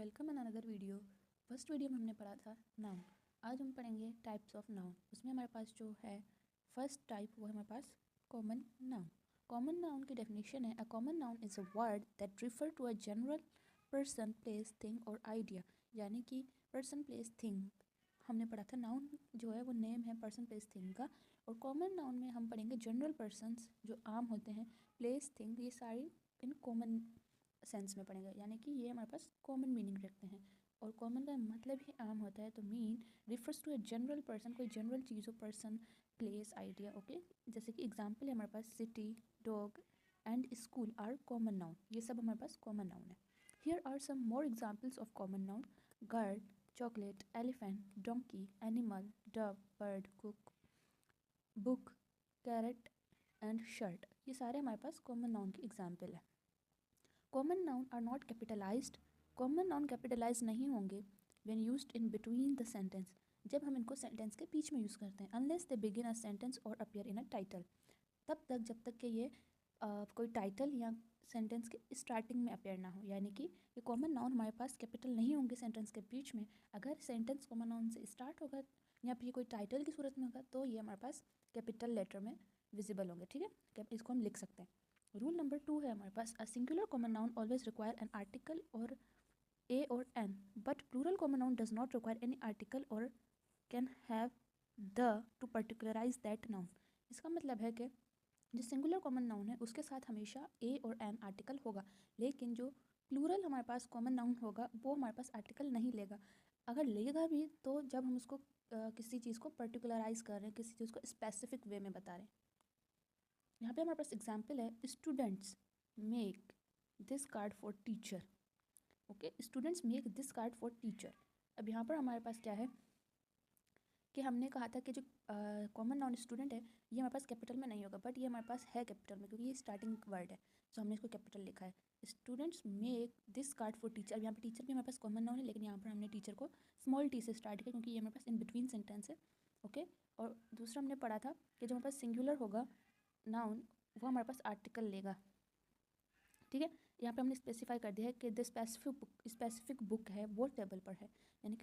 Welcome in another video. First video में हमने पढ़ा था नाउन। आज हम पढ़ेंगे टाइप्स ऑफ नाउन। उसमें हमारे पास जो है फर्स्ट टाइप वो है हमारे पास कॉमन नाउन। कॉमन नाउन की डेफिनेशन है, a common noun is a word that refer to a general person, place, thing और आइडिया। यानी कि पर्सन, प्लेस, थिंग हमने पढ़ा था। नाउन जो है वो नेम है पर्सन, प्लेस, थिंग का। और कॉमन नाउन में हम पढ़ेंगे जनरल पर्सन्स जो आम होते हैं, प्लेस, थिंग, ये सारी इन कॉमन सेंस में पढ़ेंगे, यानी कि ये हमारे पास कॉमन मीनिंग रखते हैं। और कॉमन का मतलब ही आम होता है, तो mean refers to a general person, कोई जनरल चीज़ हो, पर्सन, प्लेस, आइडिया। ओके, जैसे कि एग्जांपल है हमारे पास city, dog and school are common noun. ये सब हमारे पास कॉमन नाउन है। Here are some more examples of common noun: girl, chocolate, elephant, donkey, animal, dove, bird, cook, book, carrot and shirt. ये सारे हमारे पास कॉमन नाउन की एग्जाम्पल है। Common noun are not capitalized. Common noun capitalize नहीं होंगे when used in between the sentence, जब हम इनको सेंटेंस के बीच में यूज़ करते हैं। Unless they begin a sentence और अपीयर इन अ टाइटल, तब तक जब तक कि ये कोई टाइटल या सेंटेंस के स्टार्टिंग में अपेयर ना हो। यानी कि ये कॉमन नाउन हमारे पास कैपिटल नहीं होंगे सेंटेंस के बीच में। अगर सेंटेंस कॉमन नाउन से स्टार्ट होगा या फिर कोई टाइटल की सूरत में होगा तो ये हमारे पास कैपिटल लेटर में विजिबल होंगे। ठीक है, इसको हम लिख सकते हैं। रूल नंबर 2 है हमारे पास, a singular common noun always require an article और ए और an, but plural common noun does not require any article और can have the to particularize that noun. इसका मतलब है कि जो सिंगुलर कॉमन नाउन है उसके साथ हमेशा ए और एन आर्टिकल होगा, लेकिन जो प्लूरल हमारे पास कॉमन नाउन होगा वो हमारे पास आर्टिकल नहीं लेगा। अगर लेगा भी तो जब हम उसको किसी चीज़ को पर्टिकुलराइज कर रहे हैं, किसी चीज़ को स्पेसिफिक वे में बता रहे हैं। यहाँ पे हमारे पास एग्जाम्पल है, students make this card for teacher. Okay, students make this card for teacher. अब यहाँ पर हमारे पास क्या है कि हमने कहा था कि जो कॉमन नाउन स्टूडेंट है ये हमारे पास कैपिटल में नहीं होगा, बट ये हमारे पास है कैपिटल में क्योंकि ये स्टार्टिंग वर्ड है, तो हमने इसको कैपिटल लिखा है। Students make this card for teacher. अब यहाँ पर टीचर भी हमारे पास कॉमन नाउन है, लेकिन यहाँ पर हमने टीचर को स्मॉल टी से स्टार्ट किया क्योंकि ये हमारे पास इन बिटवीन सेंटेंस है। ओके, और दूसरा हमने पढ़ा था कि जो हमारे पास सिंगुलर होगा नाउन वो हमारे पास आर्टिकल लेगा। ठीक है, यहाँ पे हमने स्पेसिफाई कर दिया है कि द स्पेसिफिक बुक है वो टेबल पर है, यानी कि